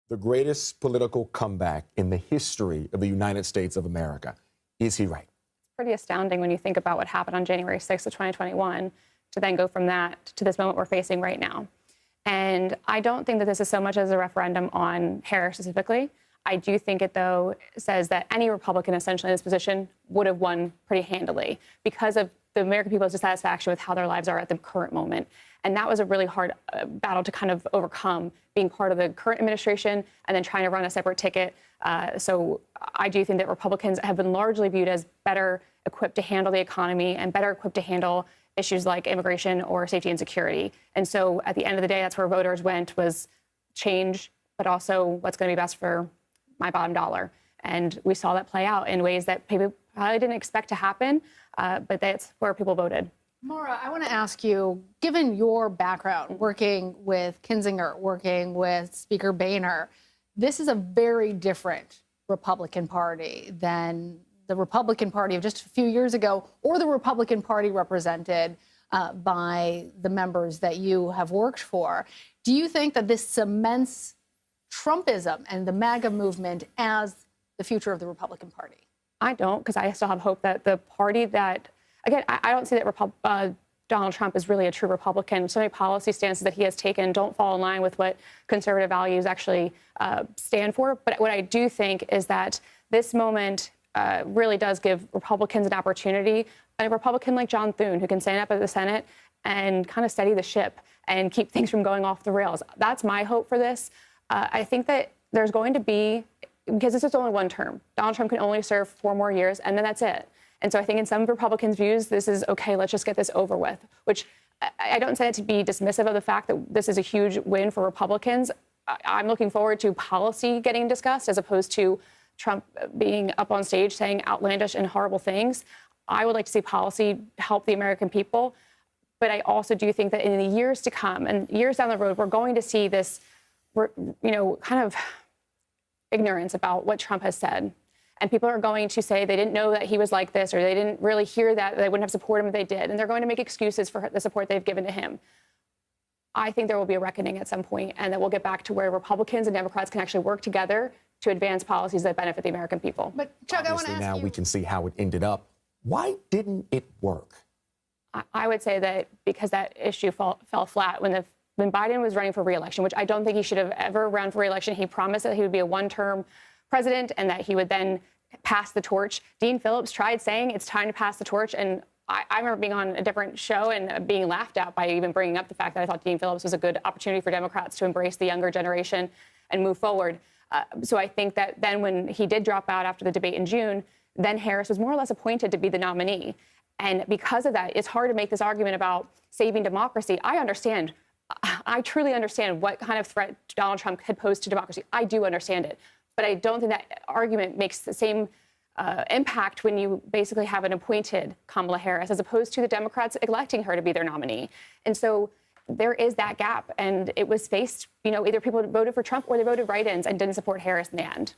the greatest political comeback in the history of the United States of America. Is he right? Pretty astounding when you think about what happened on January 6th of 2021 to then go from that to this moment we're facing right now. And I don't think that this is so much as a referendum on Harris specifically. I do think it, though, says that any Republican essentially in this position would have won pretty handily because of the American people's dissatisfaction with how their lives are at the current moment. And that was a really hard battle to kind of overcome, being part of the current administration and then trying to run a separate ticket. So I do think that Republicans have been largely viewed as better equipped to handle the economy and better equipped to handle issues like immigration or safety and security. And so at the end of the day, that's where voters went, was change, but also what's going to be best for my bottom dollar. And we saw that play out in ways that people probably didn't expect to happen, but that's where people voted. Maura, I want to ask you, given your background working with Kinzinger, working with Speaker Boehner, this is a very different Republican Party than the Republican Party of just a few years ago, or the Republican Party represented by the members that you have worked for. Do you think that this cements Trumpism and the MAGA movement as the future of the Republican Party? I don't, because I still have hope that the party that, again, I don't see that Donald Trump is really a true Republican. So many policy stances that he has taken don't fall in line with what conservative values actually stand for. But what I do think is that this moment really does give Republicans an opportunity. A Republican like John Thune, who can stand up at the Senate and kind of steady the ship and keep things from going off the rails. That's my hope for this. I think that there's going to be, because this is only one term, Donald Trump can only serve 4 more years, and then that's it. And so I think in some Republicans' views, this is, okay, let's just get this over with, which I don't say it to be dismissive of the fact that this is a huge win for Republicans. I'm looking forward to policy getting discussed as opposed to Trump being up on stage saying outlandish and horrible things. I would like to see policy help the American people. But I also do think that in the years to come and years down the road, we're going to see this, kind of ignorance about what Trump has said. And people are going to say they didn't know that he was like this, or they didn't really hear that, they wouldn't have supported him if they did. And they're going to make excuses for the support they've given to him. I think there will be a reckoning at some point, and that we'll get back to where Republicans and Democrats can actually work together to advance policies that benefit the American people. But Chuck, I want to ask now you, we can see how it ended up. Why didn't it work? I would say that because that issue fell flat when Biden was running for re-election, which I don't think he should have ever run for re-election. He promised that he would be a one-term president and that he would then pass the torch. Dean Phillips tried saying it's time to pass the torch, and I remember being on a different show and being laughed at by even bringing up the fact that I thought Dean Phillips was a good opportunity for Democrats to embrace the younger generation and move forward. So I think that then when he did drop out after the debate in June, then Harris was more or less appointed to be the nominee. And because of that, it's hard to make this argument about saving democracy. I truly understand what kind of threat Donald Trump had posed to democracy. I do understand it. But I don't think that argument makes the same impact when you basically have an appointed Kamala Harris as opposed to the Democrats electing her to be their nominee. And so there is that gap. And it was faced, either people voted for Trump or they voted write-ins and didn't support Harris in the end.